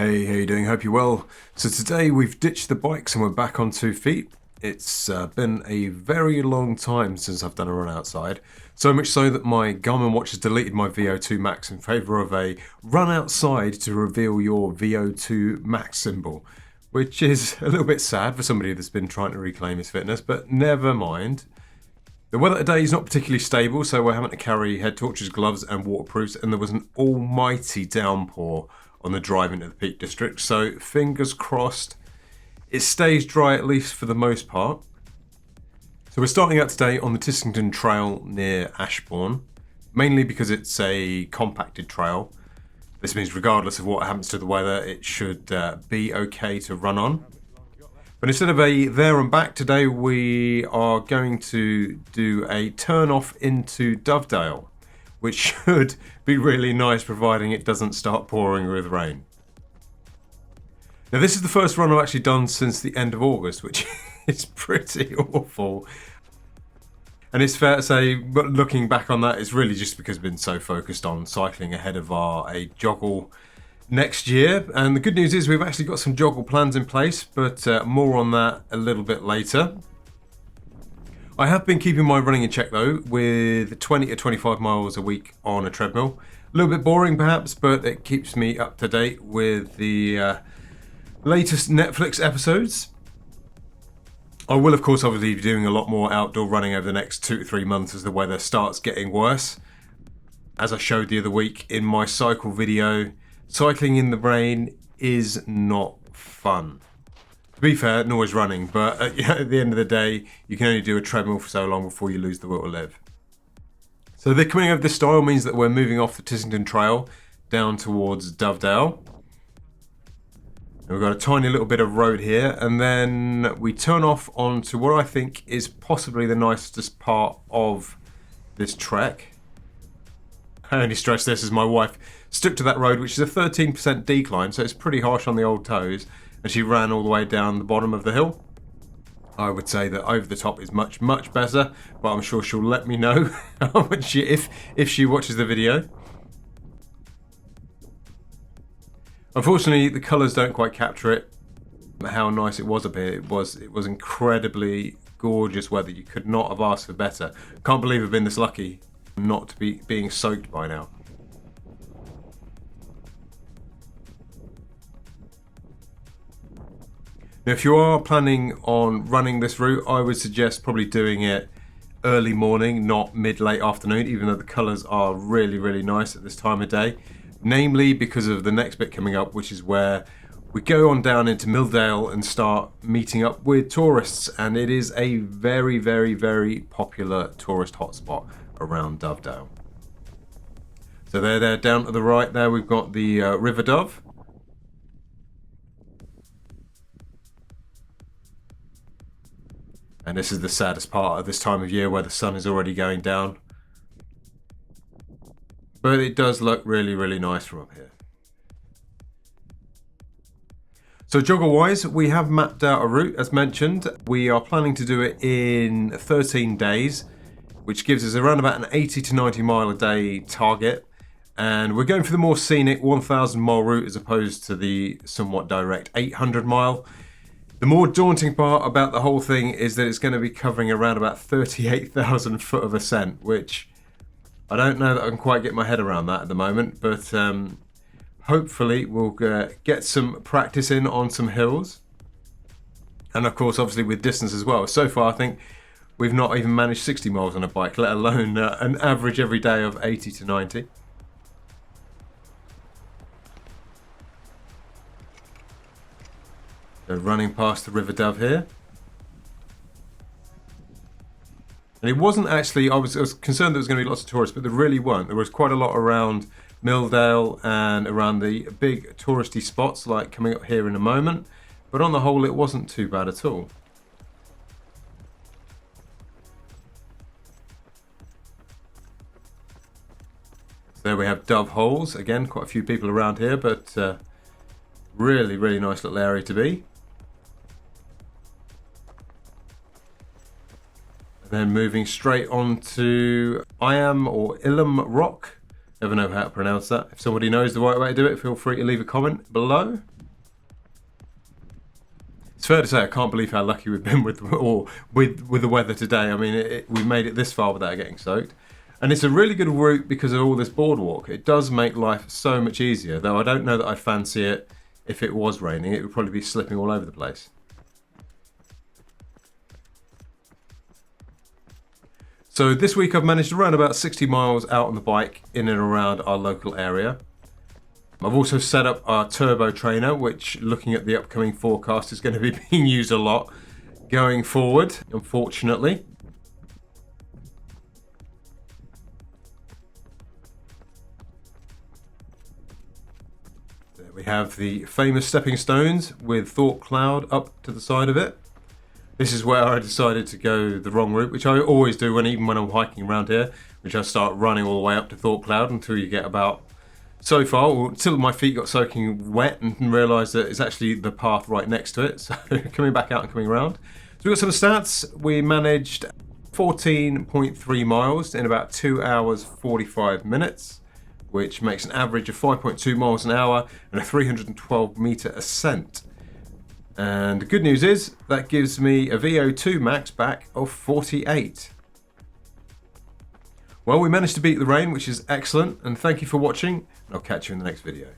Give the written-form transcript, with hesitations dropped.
Hey, how you doing? Hope you're well. So today we've ditched the bikes and we're back on 2 feet. It's been a very long time since I've done a run outside. So much so that my Garmin watch has deleted my VO2 max in favour of a run outside to reveal your VO2 max symbol. Which is a little bit sad for somebody that's been trying to reclaim his fitness, but never mind. The weather today is not particularly stable, so we're having to carry head torches, gloves and waterproofs, and there was an almighty downpour on the drive into the Peak District, so fingers crossed it stays dry at least for the most part. So we're starting out today on the Tissington Trail near Ashbourne, mainly because it's a compacted trail. This means regardless of what happens to the weather, it should be okay to run on. But instead of a there and back today, we are going to do a turn off into Dovedale, which should be really nice providing it doesn't start pouring with rain. Now this is the first run I've actually done since the end of August, which is pretty awful. And it's fair to say, but looking back on that, it's really just because I've been so focused on cycling ahead of a joggle next year. And the good news is we've actually got some joggle plans in place, but more on that a little bit later. I have been keeping my running in check though, with 20 to 25 miles a week on a treadmill. A little bit boring perhaps, but it keeps me up to date with the latest Netflix episodes. I will of course obviously be doing a lot more outdoor running over the next 2 to 3 months as the weather starts getting worse. As I showed the other week in my cycle video, cycling in the rain is not fun. To be fair, nor is running, but at the end of the day, you can only do a treadmill for so long before you lose the will to live. So the coming of this style means that we're moving off the Tissington Trail down towards Dovedale. And we've got a tiny little bit of road here, and then we turn off onto what I think is possibly the nicest part of this trek. I only stress this as my wife stuck to that road, which is a 13% decline, so it's pretty harsh on the old toes, and she ran all the way down the bottom of the hill. I would say that over the top is much, much better, but I'm sure she'll let me know if she watches the video. Unfortunately, the colours don't quite capture it. How nice it was up here. It was incredibly gorgeous weather. You could not have asked for better. Can't believe I've been this lucky not to be being soaked by now. Now, if you are planning on running this route, I would suggest probably doing it early morning, not mid-late afternoon, even though the colours are really, really nice at this time of day. Namely because of the next bit coming up, which is where we go on down into Milldale and start meeting up with tourists. And it is a very, very, very popular tourist hotspot around Dovedale. So there, down to the right there, we've got the River Dove. And this is the saddest part of this time of year where the sun is already going down. But it does look really, really nice from up here. So joggle-wise, we have mapped out a route, as mentioned. We are planning to do it in 13 days, which gives us around about an 80 to 90 mile a day target. And we're going for the more scenic 1,000 mile route as opposed to the somewhat direct 800 mile. The more daunting part about the whole thing is that it's going to be covering around about 38,000 foot of ascent, which I don't know that I can quite get my head around that at the moment, but hopefully we'll get some practice in on some hills. And of course, obviously with distance as well. So far, I think we've not even managed 60 miles on a bike, let alone an average every day of 80 to 90. So running past the River Dove here. And it wasn't actually, I was concerned there was going to be lots of tourists, but there really weren't. There was quite a lot around Milldale and around the big touristy spots, like coming up here in a moment. But on the whole, it wasn't too bad at all. So there we have Dove Holes. Again, quite a few people around here, but really, really nice little area to be. Then moving straight on to Iam or Ilham Rock, Never know how to pronounce that. If somebody knows the right way to do it, feel free to leave a comment below. It's fair to say I can't believe how lucky we've been with the weather today. I mean, we made it this far without getting soaked. And it's a really good route because of all this boardwalk. It does make life so much easier, though I don't know that I'd fancy it if it was raining. It would probably be slipping all over the place. So this week I've managed to run about 60 miles out on the bike in and around our local area. I've also set up our turbo trainer, which, looking at the upcoming forecast, is going to be being used a lot going forward, unfortunately. There we have the famous stepping stones with Thought Cloud up to the side of it. This is where I decided to go the wrong route, which I always do even when I'm hiking around here, which I start running all the way up to Thought Cloud until you get about, so far, until my feet got soaking wet and realised that it's actually the path right next to it. So coming back out and coming around. So we've got some stats. We managed 14.3 miles in about 2 hours 45 minutes, which makes an average of 5.2 miles an hour and a 312 metre ascent. And the good news is that gives me a VO2 max back of 48. Well, we managed to beat the rain, which is excellent, and thank you for watching, and I'll catch you in the next video.